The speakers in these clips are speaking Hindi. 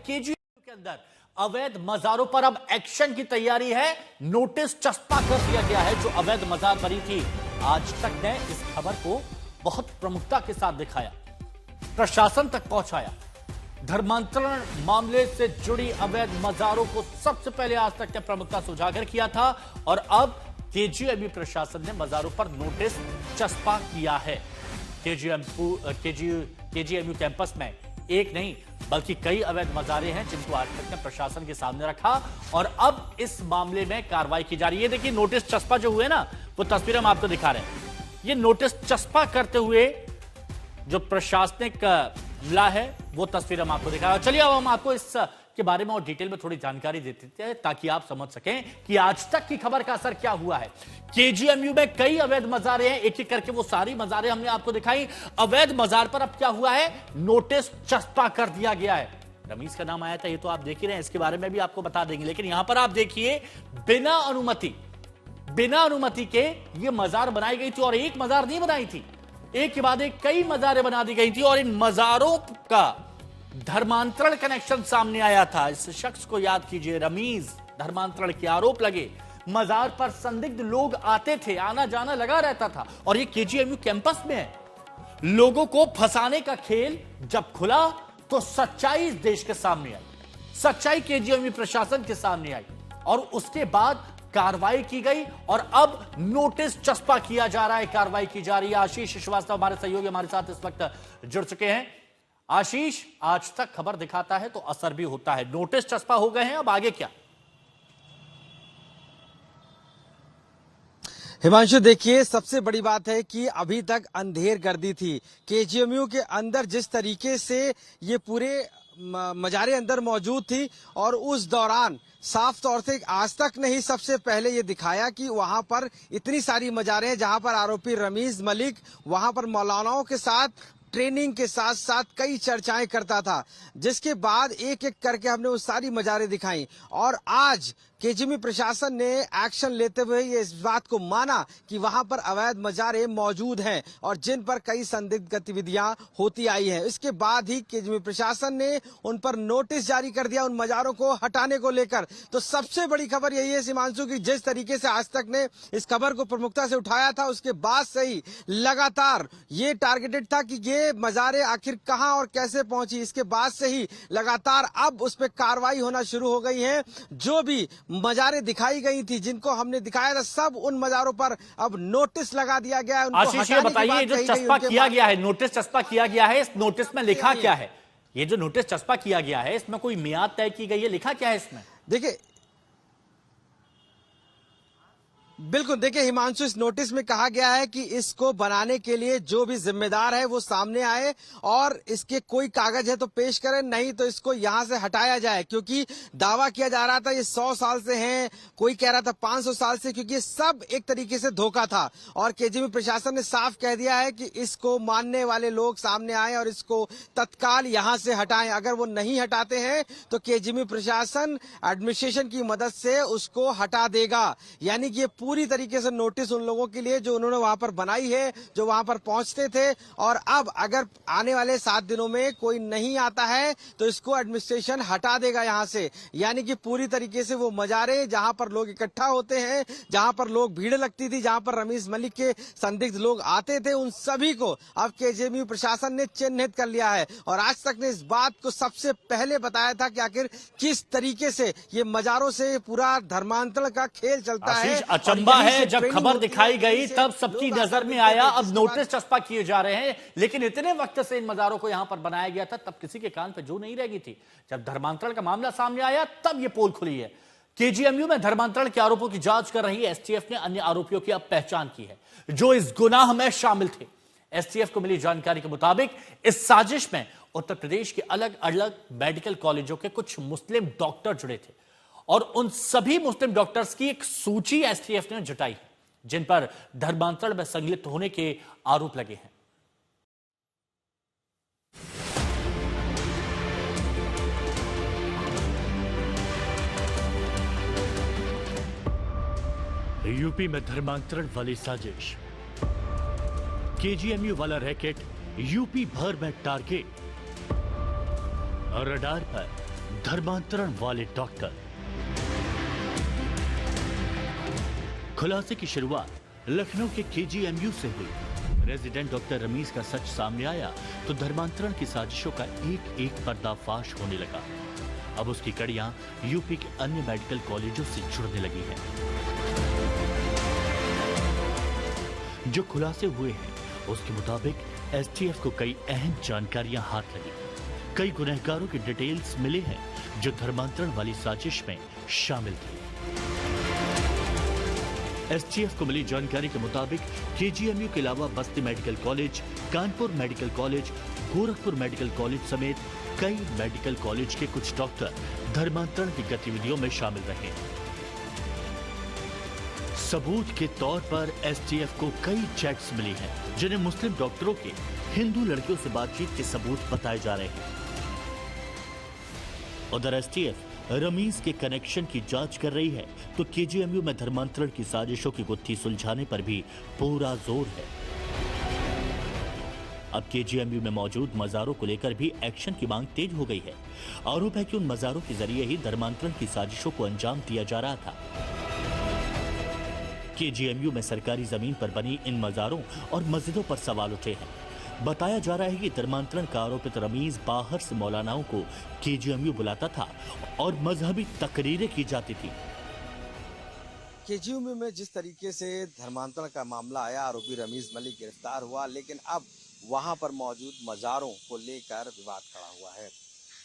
केजीएमयू के अंदर अवैध मजारों पर अब एक्शन की तैयारी है। नोटिस चस्पा कर दिया गया है। जो अवैध मजार बनी थी, आज तक ने इस खबर को बहुत प्रमुखता के साथ दिखाया, प्रशासन तक पहुंचाया। धर्मांतरण मामले से जुड़ी अवैध मजारों को सबसे पहले आज तक ने प्रमुखता से उजागर किया था और अब केजीएमयू प्रशासन ने मजारों पर नोटिस चस्पा किया है। केजीएमयू कैंपस में एक नहीं बल्कि कई अवैध मजारे हैं जिनको आज तक ने प्रशासन के सामने रखा और अब इस मामले में कार्रवाई की जा रही है। देखिए, नोटिस चस्पा जो हुए ना, वो तस्वीर हम आपको दिखा रहे हैं। ये नोटिस चस्पा करते हुए जो प्रशासनिक मिला है वो तस्वीर हम आपको दिखा रहे हैं। चलिए अब हम आपको इस के बारे में और डिटेल में थोड़ी जानकारी देते हैं ताकि आप समझ सकें कि आज तक की खबर का असर क्या हुआ है। केजीएमयू में कई अवैध मजारे हैं, एक एक करके वो सारी मजारे हमने आपको दिखाई। अवैध मजार पर अब क्या हुआ है, नोटिस चस्पा कर दिया गया है। रमीज का नाम आया था, ये तो आप देख ही रहे हैं, इसके बारे में भी आपको बता देंगे। लेकिन यहां पर आप देखिए, बिना अनुमति के ये मजार बनाई गई थी और एक मजार नहीं बनाई थी, एक के बाद एक कई मजारें बना दी गई थी और इन मजारों का धर्मांतरण कनेक्शन सामने आया था। इस शख्स को याद कीजिए, रमीज, धर्मांतरण के आरोप लगे। मजार पर संदिग्ध लोग आते थे, आना जाना लगा रहता था और ये केजीएमयू कैंपस में है। लोगों को फंसाने का खेल जब खुला तो सच्चाई इस देश के सामने आई, सच्चाई केजीएमयू प्रशासन के सामने आई और उसके बाद कार्रवाई की गई और अब नोटिस चस्पा किया जा रहा है, कार्रवाई की जा रही है। आशीष श्रीवास्तव हमारे सहयोगी हमारे साथ इस वक्त जुड़ चुके हैं। आशीष, आज तक खबर दिखाता है तो असर भी होता है, नोटिस चस्पा हो गए हैं, अब आगे क्या? हिमांशु, देखिए, सबसे बड़ी बात है कि अभी तक अंधेर गर्दी थी। केजीएमयू के अंदर जिस तरीके से ये पूरे मजारे अंदर मौजूद थी और उस दौरान साफ तौर से आज तक ने ही सबसे पहले ये दिखाया कि वहां पर इतनी सारी मजारे हैं जहां पर आरोपी रमीज मलिक वहां पर मौलानाओं के साथ ट्रेनिंग के साथ साथ कई चर्चाएं करता था, जिसके बाद एक एक करके हमने वो सारी मजारें दिखाई और आज केजीएमयू प्रशासन ने एक्शन लेते हुए ये इस बात को माना कि वहां पर अवैध मजारे मौजूद हैं और जिन पर कई संदिग्ध गतिविधियां होती आई हैं। इसके बाद ही केजीएमयू प्रशासन ने उन पर नोटिस जारी कर दिया, उन मजारों को हटाने को लेकर। तो सबसे बड़ी खबर यही है हिमांशु की जिस तरीके से आज तक ने इस खबर को प्रमुखता से उठाया था, उसके बाद से ही लगातार ये टारगेटेड था कि ये मजारे आखिर कहां और कैसे पहुंची। इसके बाद से ही लगातार अब उस पर कार्रवाई होना शुरू हो गई है। जो भी मजारें दिखाई गई थी, जिनको हमने दिखाया था, सब उन मजारों पर अब नोटिस लगा दिया गया है। आशीष, ये बताइए, जो चस्पा किया गया है, नोटिस चस्पा किया गया है, इस नोटिस में लिखा क्या है? ये जो नोटिस चस्पा किया गया है, इसमें कोई मियाद तय की गई है, लिखा क्या है इसमें? देखिए, बिल्कुल, देखिए हिमांशु, इस नोटिस में कहा गया है कि इसको बनाने के लिए जो भी जिम्मेदार है वो सामने आए और इसके कोई कागज है तो पेश करें, नहीं तो इसको यहां से हटाया जाए। क्योंकि दावा किया जा रहा था ये 100 साल से हैं, कोई कह रहा था 500 साल से, क्योंकि ये सब एक तरीके से धोखा था। और केजीएमयू प्रशासन ने साफ कह दिया है कि इसको मानने वाले लोग सामने आए और इसको तत्काल यहां से हटाएं। अगर वो नहीं हटाते हैं तो केजीएमयू प्रशासन एडमिनिस्ट्रेशन की मदद से उसको हटा देगा। यानी कि ये पूरी तरीके से नोटिस उन लोगों के लिए जो उन्होंने वहां पर बनाई है, जो वहां पर पहुंचते थे। और अब अगर आने वाले 7 दिनों में कोई नहीं आता है तो इसको एडमिनिस्ट्रेशन हटा देगा यहां से। यानी कि पूरी तरीके से वो मजारे जहां पर लोग इकट्ठा होते हैं, जहां पर लोग भीड़ लगती थी, जहां पर रमीज मलिक के संदिग्ध लोग आते थे, उन सभी को अब केजीएमयू प्रशासन ने चिन्हित कर लिया है। और आज तक ने इस बात को सबसे पहले बताया था कि आखिर किस तरीके से ये मजारों से पूरा धर्मांतरण का खेल चलता है। अचंबा है, जब खबर दिखाई गई तब सबकी नजर में आया, अब नोटिस चस्पा किए जा रहे हैं। लेकिन इतने वक्त से इन मजारों को यहां पर बनाया गया था, तब किसी के कान पे जू नहीं रह गई थी। जब धर्मांतरण का मामला सामने आया तब ये पोल खुली है। केजीएमयू में धर्मांतरण के आरोपों की जांच कर रही एसटीएफ ने अन्य आरोपियों की अब पहचान की है जो इस गुनाह में शामिल थे। एसटीएफ को मिली जानकारी के मुताबिक इस साजिश में उत्तर प्रदेश के अलग अलग मेडिकल कॉलेजों के कुछ मुस्लिम डॉक्टर जुड़े थे और उन सभी मुस्लिम डॉक्टर्स की एक सूची एसटीएफ ने जुटाई जिन पर धर्मांतरण में संलिप्त होने के आरोप लगे हैं। यूपी में धर्मांतरण वाली साजिश, केजीएमयू वाला रैकेट यूपी भर में टारगेट और रडार पर धर्मांतरण वाले डॉक्टर। खुलासे की शुरुआत लखनऊ के केजीएमयू से हुई। रेजिडेंट डॉक्टर रमीज का सच सामने आया तो धर्मांतरण की साजिशों का एक एक पर्दाफाश होने लगा। अब उसकी कड़ियां यूपी के अन्य मेडिकल कॉलेजों से जुड़ने लगी हैं। जो खुलासे हुए हैं उसके मुताबिक एसटीएफ को कई अहम जानकारियां हाथ लगी। कई गुनहगारों की डिटेल्स मिले हैं जो धर्मांतरण वाली साजिश में शामिल थे। एसटीएफ को मिली जानकारी के मुताबिक केजीएमयू के अलावा बस्ती medical college, Kanpur medical college, Gorakhpur medical college समेत कई मेडिकल कॉलेज के कुछ डॉक्टर धर्मांतरण की गतिविधियों में शामिल रहे। सबूत के तौर पर एसटीएफ को कई चैट्स मिली हैं जिन्हें मुस्लिम डॉक्टरों के हिंदू लड़कियों से बातचीत के सबूत बताए जा रहे हैं। उधर एसटीएफ रमीज के कनेक्शन की जांच कर रही है तो केजीएमयू में धर्मांतरण की साजिशों की गुत्थी सुलझाने पर भी पूरा जोर है। अब केजीएमयू में मौजूद मजारों को लेकर भी एक्शन की मांग तेज हो गई है। आरोप है कि उन मजारों के जरिए ही धर्मांतरण की साजिशों को अंजाम दिया जा रहा था। केजीएमयू में सरकारी जमीन पर बनी इन मजारों और मस्जिदों पर सवाल उठे हैं। बताया जा रहा है कि धर्मांतरण का आरोपित रमीज बाहर से मौलानाओं को केजीएमयू बुलाता था और मजहबी तकरीरें की जाती थी। केजीएमयू में जिस तरीके से धर्मांतरण का मामला आया, आरोपी रमीज मलिक गिरफ्तार हुआ, लेकिन अब वहां पर मौजूद मजारों को लेकर विवाद खड़ा हुआ है।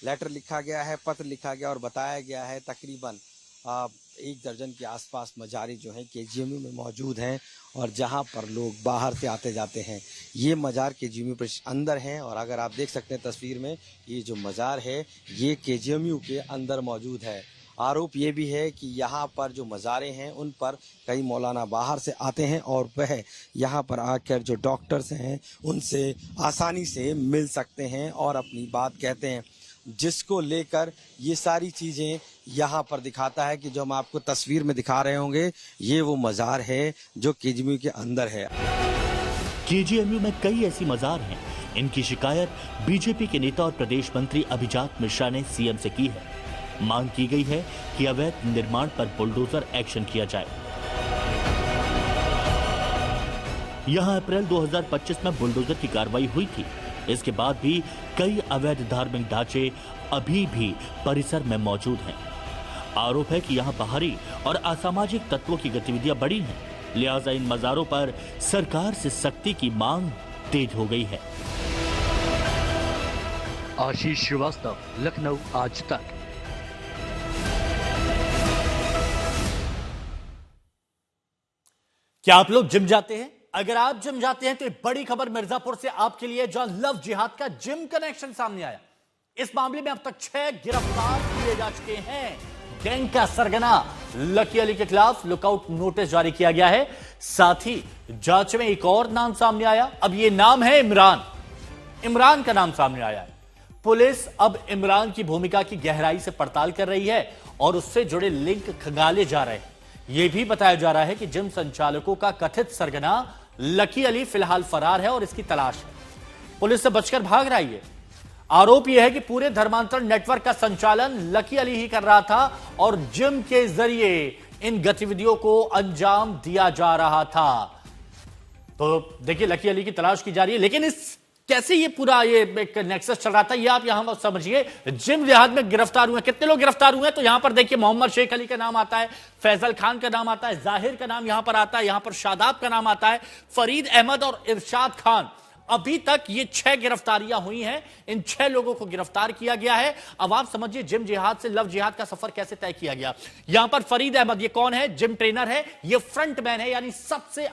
लेटर लिखा गया है, पत्र लिखा गया और बताया गया है तकरीबन 1 दर्जन के आसपास मजारी जो हैं केजीएमयू में मौजूद हैं और जहां पर लोग बाहर से आते जाते हैं। ये मजार केजीएमयू पर अंदर हैं और अगर आप देख सकते हैं तस्वीर में, ये जो मजार है ये केजीएमयू के अंदर मौजूद है। आरोप ये भी है कि यहाँ पर जो मज़ारे हैं उन पर कई मौलाना बाहर से आते हैं और वह यहाँ पर आकर जो डॉक्टर्स हैं उनसे आसानी से मिल सकते हैं और अपनी बात कहते हैं, जिसको लेकर ये सारी चीज़ें यहाँ पर दिखाता है कि जो हम आपको तस्वीर में दिखा रहे होंगे ये वो मज़ार है जो केजीएमयू के अंदर है। केजीएमयू में कई ऐसी मज़ार हैं। इनकी शिकायत बीजेपी के नेता और प्रदेश मंत्री अभिजात मिश्रा ने सीएम से की है। मांग की गई है कि अवैध निर्माण पर बुलडोजर एक्शन किया जाए। यहां अप्रैल 2025 में बुलडोजर की कार्रवाई हुई थी। इसके बाद भी कई अवैध धार्मिक ढांचे अभी भी परिसर में मौजूद हैं। आरोप है कि यहां बाहरी और असामाजिक तत्वों की गतिविधियां बढ़ी हैं, लिहाजा इन मजारों पर सरकार से सख्ती की मांग तेज हो गई है। आशीष श्रीवास्तव, लखनऊ आज तक। क्या आप लोग जिम जाते हैं? अगर आप जिम जाते हैं तो एक बड़ी खबर मिर्जापुर से आपके लिए, जहां लव जिहाद का जिम कनेक्शन सामने आया। इस मामले में अब तक 6 गिरफ्तार किए जा चुके हैं। गैंग का सरगना लकी अली के खिलाफ लुकआउट नोटिस जारी किया गया है। साथ ही जांच में एक और नाम सामने आया। अब यह नाम है इमरान। इमरान का नाम सामने आया है। पुलिस अब इमरान की भूमिका की गहराई से पड़ताल कर रही है और उससे जुड़े लिंक खंगाले जा रहे हैं। यह भी बताया जा रहा है कि जिम संचालकों का कथित सरगना लकी अली फिलहाल फरार है और इसकी तलाश है। पुलिस से बचकर भाग रही है। आरोप यह है कि पूरे धर्मांतरण नेटवर्क का संचालन लकी अली ही कर रहा था और जिम के जरिए इन गतिविधियों को अंजाम दिया जा रहा था। तो देखिए, लकी अली की तलाश की जा रही है, लेकिन इस कैसे ये पूरा ये एक नेक्सस चल रहा था, ये आप यहां समझिए। जिम जिहाद में गिरफ्तार हुए, कितने लोग गिरफ्तार हुए हैं? तो यहां पर देखिए, मोहम्मद शेख अली का नाम आता है, फैजल खान का नाम आता है, जाहिर का नाम यहां पर आता है, यहां पर शादाब का नाम आता है, फरीद अहमद और इरशाद खान। अभी तक ये 6 गिरफ्तारियां हुई हैं। इन 6 लोगों को गिरफ्तार किया गया है। अब आप समझिए जिम जिहाद से लव जिहाद का सफर कैसे तय किया गया। यहां पर फरीद अहमद, ये कौन है? जिम ट्रेनर है, ये फ्रंट मैन है, यानी सबसे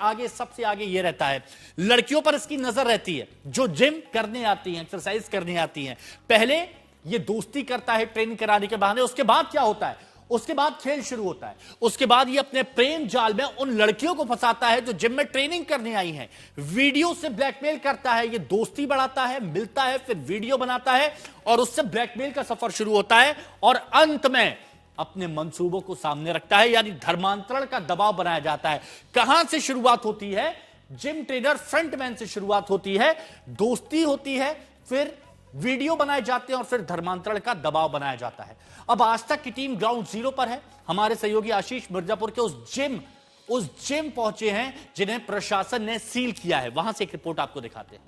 आगे ये रहता है। लड़कियों पर इसकी नजर रहती है जो जिम करने आती हैं, एक्सरसाइज करने आती हैं। पहले ये दोस्ती करता है ट्रेनिंग कराने के बहाने। उसके बाद क्या होता है? उसके बाद खेल शुरू होता है। उसके बाद ये अपने प्रेम जाल में उन लड़कियों को फंसाता है जो जिम में ट्रेनिंग करने आई हैं। वीडियो से ब्लैकमेल करता है, ये दोस्ती बढ़ाता है, मिलता है, फिर वीडियो बनाता है और उससे ब्लैकमेल का सफर शुरू होता है और अंत में अपने मंसूबों को सामने रखता है, यानी धर्मांतरण का दबाव बनाया जाता है। कहां से शुरुआत होती है? जिम ट्रेनर फ्रंटमैन से शुरुआत होती है, दोस्ती होती है, फिर वीडियो बनाए जाते हैं और फिर धर्मांतरण का दबाव बनाया जाता है। अब आज तक की टीम ग्राउंड जीरो पर है। हमारे सहयोगी आशीष मिर्जापुर के उस जिम पहुंचे हैं जिन्हें प्रशासन ने सील किया है। वहां से एक रिपोर्ट आपको दिखाते हैं।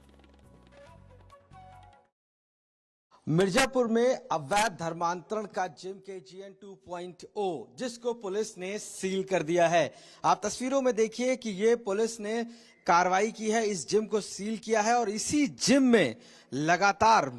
मिर्जापुर में अवैध धर्मांतरण का जिम KGN 2.0 जिसको पुलिस ने सील कर दिया है। आप तस्वीरों में देखिए कि ये पुलिस ने कार्रवाई की है, इस जिम को सील किया है और इसी जिम में लगातार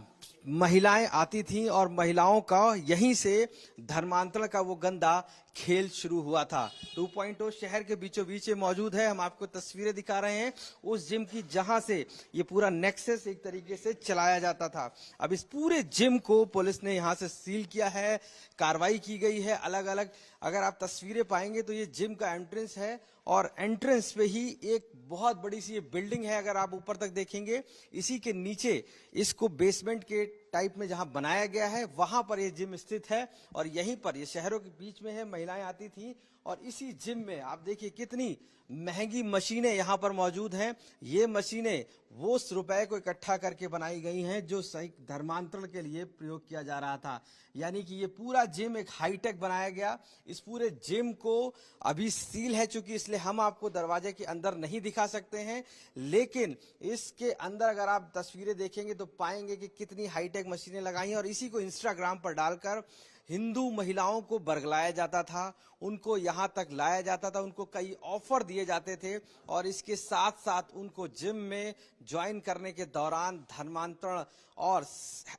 महिलाएं आती थीं और महिलाओं का यहीं से धर्मांतरण का वो गंदा खेल शुरू हुआ था। 2.0 शहर के बीचों बीच मौजूद है। हम आपको तस्वीरें दिखा रहे हैं उस जिम की जहां से ये पूरा नेक्सस एक तरीके से चलाया जाता था। अब इस पूरे जिम को पुलिस ने यहां से सील किया है, कार्रवाई की गई है अलग अलग। अगर आप तस्वीरें पाएंगे तो ये जिम का एंट्रेंस है और एंट्रेंस पे ही एक बहुत बड़ी सी ये बिल्डिंग है। अगर आप ऊपर तक देखेंगे, इसी के नीचे इसको बेसमेंट के टाइप में जहां बनाया गया है वहां पर ये जिम स्थित है और यहीं पर ये शहरों के बीच में है। महिलाएं आती थी और इसी जिम में आप देखिए कितनी महंगी मशीनें यहां पर मौजूद हैं। ये मशीनें वो रुपए को इकट्ठा करके बनाई गई हैं जो सही धर्मांतरण के लिए प्रयोग किया जा रहा था। यानी कि ये पूरा जिम एक हाईटेक बनाया गया। इस पूरे जिम को अभी सील है चूंकि, इसलिए हम आपको दरवाजे के अंदर नहीं दिखा सकते हैं, लेकिन इसके अंदर अगर आप तस्वीरें देखेंगे तो पाएंगे कि कितनी हाईटेक मशीनें लगाई हैं और इसी को इंस्टाग्राम पर डालकर हिंदू महिलाओं को बरगलाया जाता था, उनको यहां तक लाया जाता था, उनको कई ऑफर दिए जाते थे और इसके साथ साथ उनको जिम में ज्वाइन करने के दौरान धर्मांतरण और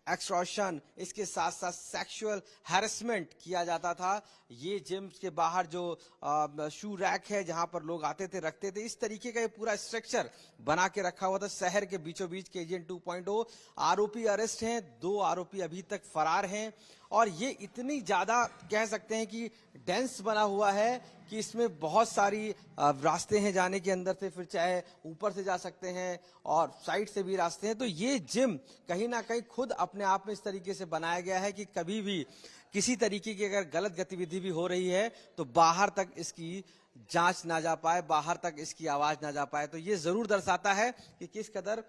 एक्सटॉर्शन, इसके साथ साथ सेक्सुअल हैरेसमेंट किया जाता था। ये जिम के बाहर जो शू रैक है जहां पर लोग आते थे रखते थे, इस तरीके का ये पूरा स्ट्रक्चर बना के रखा हुआ था शहर के बीचों बीच। KGN 2.0 आरोपी अरेस्ट हैं, 2 आरोपी अभी तक फरार हैं और ये इतनी ज्यादा कह सकते हैं कि डेंस बना हुआ है कि इसमें बहुत सारी रास्ते हैं जाने के अंदर से, फिर चाहे ऊपर से जा सकते हैं और साइड से भी रास्ते हैं। तो ये जिम कहीं ना कहीं खुद अपने आप में इस तरीके से बनाया गया है कि कभी भी किसी तरीके की अगर गलत गतिविधि भी हो रही है तो बाहर तक इसकी जांच ना जा पाए, बाहर तक इसकी आवाज ना जा पाए। तो ये जरूर दर्शाता है कि किस कदर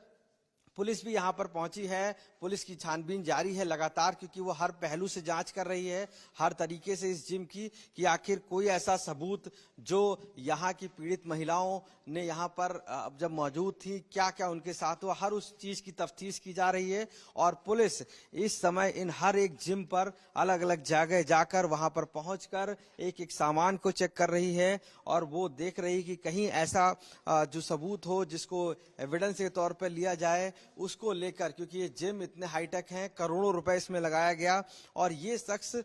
पुलिस भी यहां पर पहुंची है। पुलिस की छानबीन जारी है लगातार, क्योंकि वो हर पहलू से जांच कर रही है हर तरीके से इस जिम की कि आखिर कोई ऐसा सबूत जो यहां की पीड़ित महिलाओं ने यहां पर जब मौजूद थी क्या क्या उनके साथ हुआ, हर उस चीज की तफ्तीश की जा रही है। और पुलिस इस समय इन हर एक जिम पर अलग अलग जगह जाकर वहां पर पहुंचकर एक एक सामान को चेक कर रही है और वो देख रही कि कहीं ऐसा जो सबूत हो जिसको एविडेंस के तौर पर लिया जाए उसको लेकर, क्योंकि ये जिम इतने हाईटेक हैं, करोड़ों रुपए इसमें लगाया गया और ये शख्स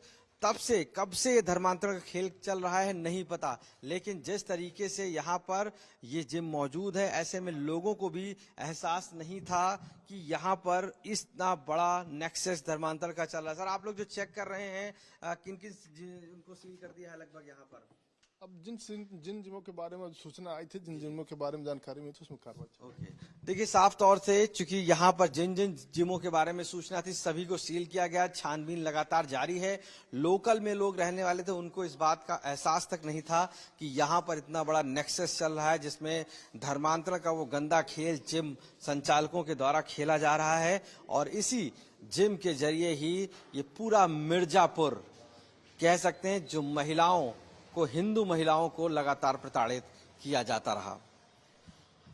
तब से कब से धर्मांतरण का खेल चल रहा है नहीं पता, लेकिन जिस तरीके से यहाँ पर ये जिम मौजूद है ऐसे में लोगों को भी एहसास नहीं था कि यहाँ पर इतना बड़ा नेक्सस धर्मांतरण का चल रहा है। सर, आप लोग जो चेक कर रहे हैं किन किन उनको सील कर दिया है लगभग यहाँ पर? अब जिन जिमों के बारे में सूचना आई थी, जिन जिमों के बारे में जानकारी मिली थी उसमें कार्रवाई। ओके, देखिए साफ तौर से चूंकि यहाँ पर जिन जिन जिमों के बारे में सूचना थी सभी को सील किया गया। छानबीन लगातार जारी है। लोकल में लोग रहने वाले थे, उनको इस बात का एहसास तक नहीं था कि यहाँ पर इतना बड़ा नेक्सस चल रहा है जिसमें धर्मांतरण का वो गंदा खेल जिम संचालकों के द्वारा खेला जा रहा है और इसी जिम के जरिए ही ये पूरा मिर्जापुर कह सकते हैं जो महिलाओं को, हिंदू महिलाओं को लगातार प्रताड़ित किया जाता रहा।